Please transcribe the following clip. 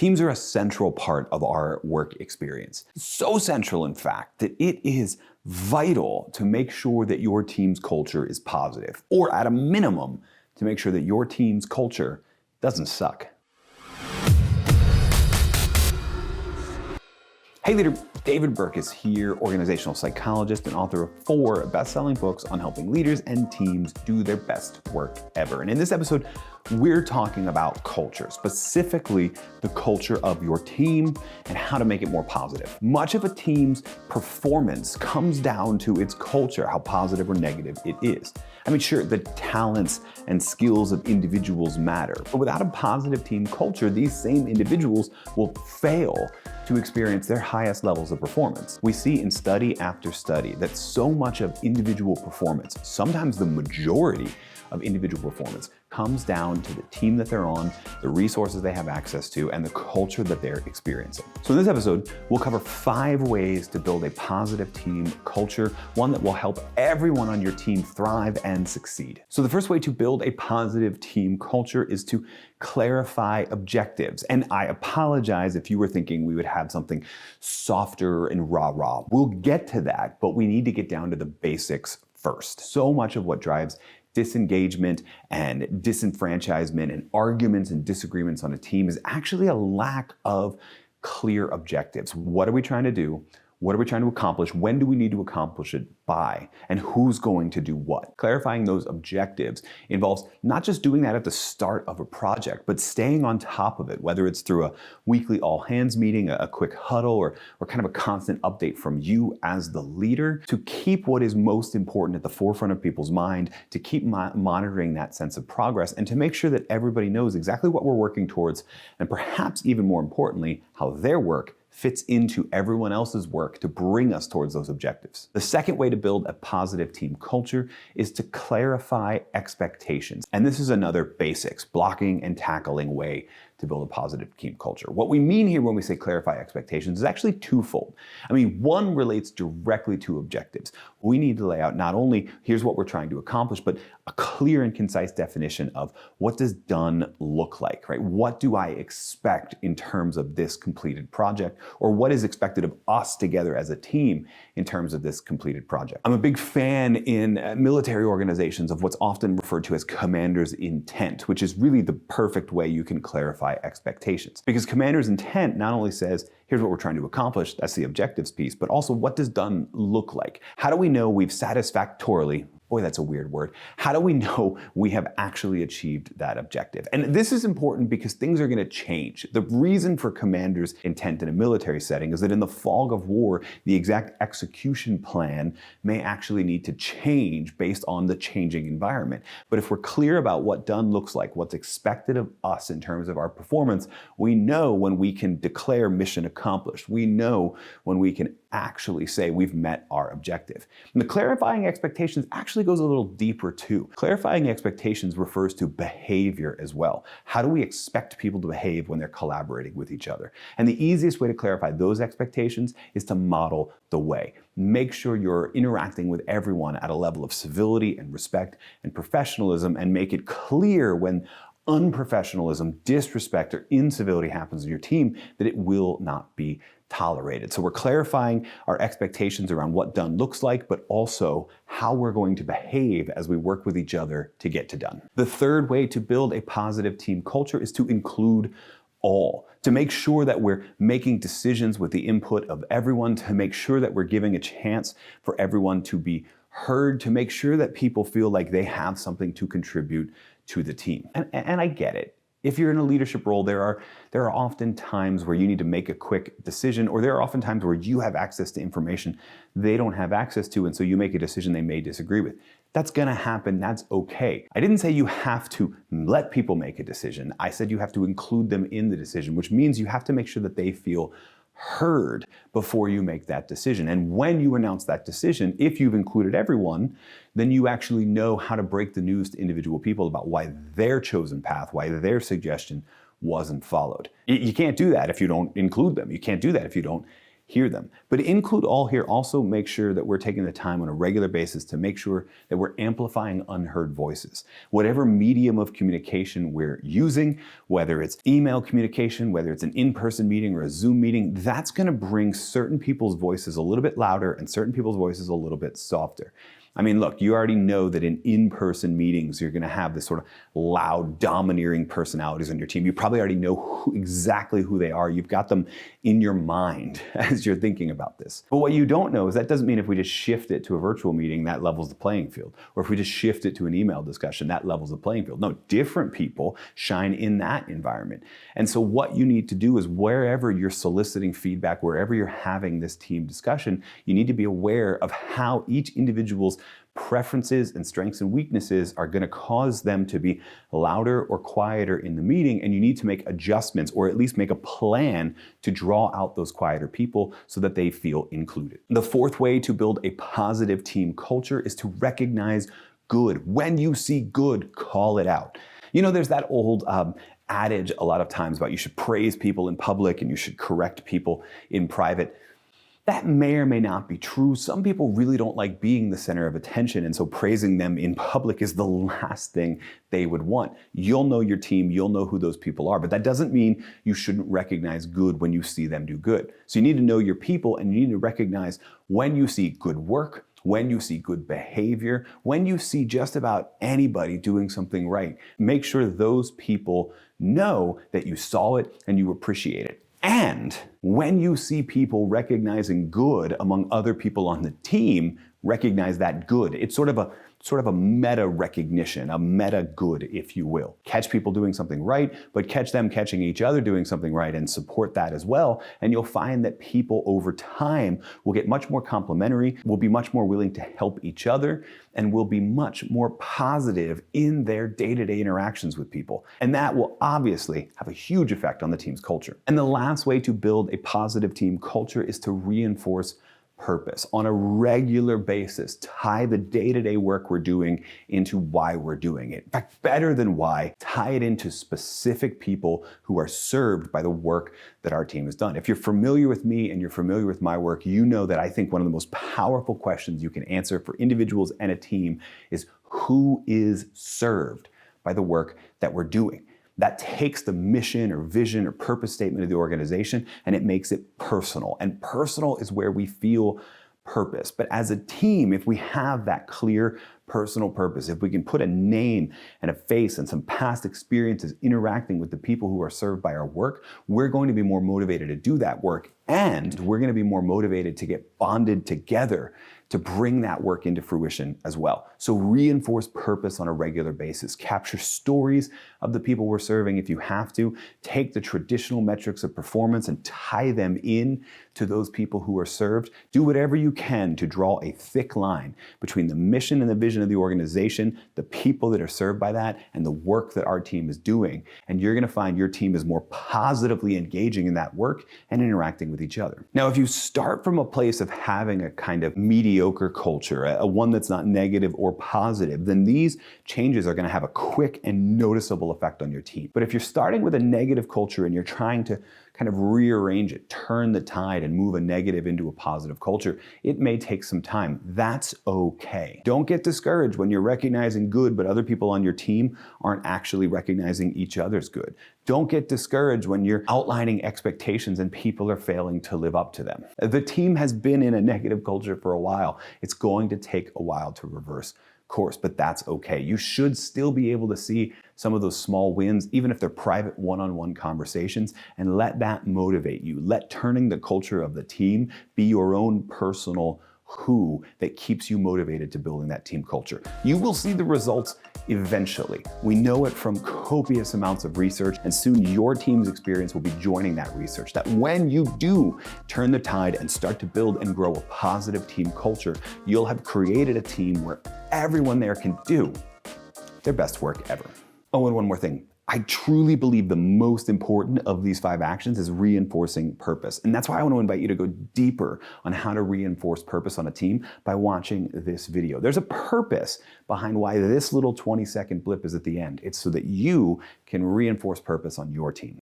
Teams are a central part of our work experience. So central, in fact, that it is vital to make sure that your team's culture is positive, or at a minimum, to make sure that your team's culture doesn't suck. Hey leader, David Burkus here, organizational psychologist and author of 4 best-selling books on helping leaders and teams do their best work ever. And in this episode, we're talking about culture, specifically the culture of your team and how to make it more positive. Much of a team's performance comes down to its culture, how positive or negative it is. I mean, sure, the talents and skills of individuals matter, but without a positive team culture, these same individuals will fail to experience their highest levels of performance. We see in study after study that so much of individual performance, sometimes the majority of individual performance, comes down to the team that they're on, the resources they have access to, and the culture that they're experiencing. So in this episode, we'll cover 5 ways to build a positive team culture, one that will help everyone on your team thrive and succeed. So the first way to build a positive team culture is to clarify objectives. And I apologize if you were thinking we would have something softer and rah-rah. We'll get to that, but we need to get down to the basics first. So much of what drives disengagement and disenfranchisement and arguments and disagreements on a team is actually a lack of clear objectives. What are we trying to do? What are we trying to accomplish? When do we need to accomplish it by? And who's going to do what? Clarifying those objectives involves not just doing that at the start of a project, but staying on top of it, whether it's through a weekly all hands meeting, a quick huddle, or kind of a constant update from you as the leader to keep what is most important at the forefront of people's mind, to keep monitoring that sense of progress, and to make sure that everybody knows exactly what we're working towards, and perhaps even more importantly, how their work fits into everyone else's work to bring us towards those objectives. The second way to build a positive team culture is to clarify expectations. And this is another basics, blocking and tackling way to build a positive team culture. What we mean here when we say clarify expectations is actually twofold. I mean, one relates directly to objectives. We need to lay out not only here's what we're trying to accomplish, but a clear and concise definition of what does done look like, right? What do I expect in terms of this completed project, or what is expected of us together as a team in terms of this completed project? I'm a big fan in military organizations of what's often referred to as commander's intent, which is really the perfect way you can clarify expectations. Because commander's intent not only says, here's what we're trying to accomplish, that's the objectives piece, but also what does done look like? How do we know we've satisfactorily, boy, that's a weird word. How do we know we have actually achieved that objective? And this is important because things are going to change. The reason for commander's intent in a military setting is that in the fog of war, the exact execution plan may actually need to change based on the changing environment. But if we're clear about what done looks like, what's expected of us in terms of our performance, we know when we can declare mission accomplished. We know when we can actually say we've met our objective. And the clarifying expectations actually goes a little deeper too. Clarifying expectations refers to behavior as well. How do we expect people to behave when they're collaborating with each other? And the easiest way to clarify those expectations is to model the way. Make sure you're interacting with everyone at a level of civility and respect and professionalism, and make it clear when unprofessionalism, disrespect, or incivility happens in your team that it will not be tolerated. So we're clarifying our expectations around what done looks like, but also how we're going to behave as we work with each other to get to done. The third way to build a positive team culture is to include all, to make sure that we're making decisions with the input of everyone, to make sure that we're giving a chance for everyone to be heard, to make sure that people feel like they have something to contribute to the team. And I get it. If you're in a leadership role, there are often times where you need to make a quick decision, or there are often times where you have access to information they don't have access to, and so you make a decision they may disagree with. That's gonna happen, that's okay. I didn't say you have to let people make a decision. I said you have to include them in the decision, which means you have to make sure that they feel heard before you make that decision. And when you announce that decision, if you've included everyone, then you actually know how to break the news to individual people about why their chosen path, why their suggestion wasn't followed. You can't do that if you don't include them. You can't do that if you don't hear them. But include all here, also make sure that we're taking the time on a regular basis to make sure that we're amplifying unheard voices. Whatever medium of communication we're using, whether it's email communication, whether it's an in-person meeting or a Zoom meeting, that's gonna bring certain people's voices a little bit louder and certain people's voices a little bit softer. I mean, look, you already know that in in-person meetings, you're gonna have this sort of loud, domineering personalities on your team. You probably already know exactly who they are. You've got them in your mind as you're thinking about this. But what you don't know is that doesn't mean if we just shift it to a virtual meeting, that levels the playing field. Or if we just shift it to an email discussion, that levels the playing field. No, different people shine in that environment. And so what you need to do is wherever you're soliciting feedback, wherever you're having this team discussion, you need to be aware of how each individual's preferences and strengths and weaknesses are going to cause them to be louder or quieter in the meeting, and you need to make adjustments or at least make a plan to draw out those quieter people so that they feel included. The fourth way to build a positive team culture is to recognize good. When you see good, call it out. You know, there's that old adage a lot of times about you should praise people in public and you should correct people in private. That may or may not be true. Some people really don't like being the center of attention, and so praising them in public is the last thing they would want. You'll know your team, you'll know who those people are, but that doesn't mean you shouldn't recognize good when you see them do good. So you need to know your people, and you need to recognize when you see good work, when you see good behavior, when you see just about anybody doing something right. Make sure those people know that you saw it and you appreciate it. And when you see people recognizing good among other people on the team, recognize that good. It's sort of a meta recognition, a meta good, if you will. Catch people doing something right, but catch them catching each other doing something right and support that as well. And you'll find that people over time will get much more complimentary, will be much more willing to help each other, and will be much more positive in their day-to-day interactions with people. And that will obviously have a huge effect on the team's culture. And the last way to build a positive team culture is to reinforce purpose on a regular basis. Tie the day-to-day work we're doing into why we're doing it. In fact, better than why, tie it into specific people who are served by the work that our team has done. If you're familiar with me and you're familiar with my work, you know that I think one of the most powerful questions you can answer for individuals and a team is who is served by the work that we're doing. That takes the mission or vision or purpose statement of the organization and it makes it personal. And personal is where we feel purpose. But as a team, if we have that clear personal purpose, if we can put a name and a face and some past experiences interacting with the people who are served by our work, we're going to be more motivated to do that work. And we're going to be more motivated to get bonded together to bring that work into fruition as well. So reinforce purpose on a regular basis. Capture stories of the people we're serving if you have to. Take the traditional metrics of performance and tie them in to those people who are served. Do whatever you can to draw a thick line between the mission and the vision of the organization, the people that are served by that, and the work that our team is doing. And you're gonna find your team is more positively engaging in that work and interacting with each other. Now, if you start from a place of having a kind of mediocre culture, a one that's not negative or positive, then these changes are gonna have a quick and noticeable effect on your team. But if you're starting with a negative culture and you're trying to kind of rearrange it, turn the tide and move a negative into a positive culture, it may take some time. That's okay. Don't get discouraged when you're recognizing good, but other people on your team aren't actually recognizing each other's good. Don't get discouraged when you're outlining expectations and people are failing to live up to them. The team has been in a negative culture for a while. It's going to take a while to reverse course, but that's okay. You should still be able to see some of those small wins, even if they're private one-on-one conversations, and let that motivate you. Let turning the culture of the team be your own personal who that keeps you motivated to building that team culture. You will see the results eventually. We know it from copious amounts of research, and soon your team's experience will be joining that research, that when you do turn the tide and start to build and grow a positive team culture, you'll have created a team where everyone there can do their best work ever. Oh, and one more thing. I truly believe the most important of these 5 actions is reinforcing purpose. And that's why I want to invite you to go deeper on how to reinforce purpose on a team by watching this video. There's a purpose behind why this little 20-second blip is at the end. It's so that you can reinforce purpose on your team.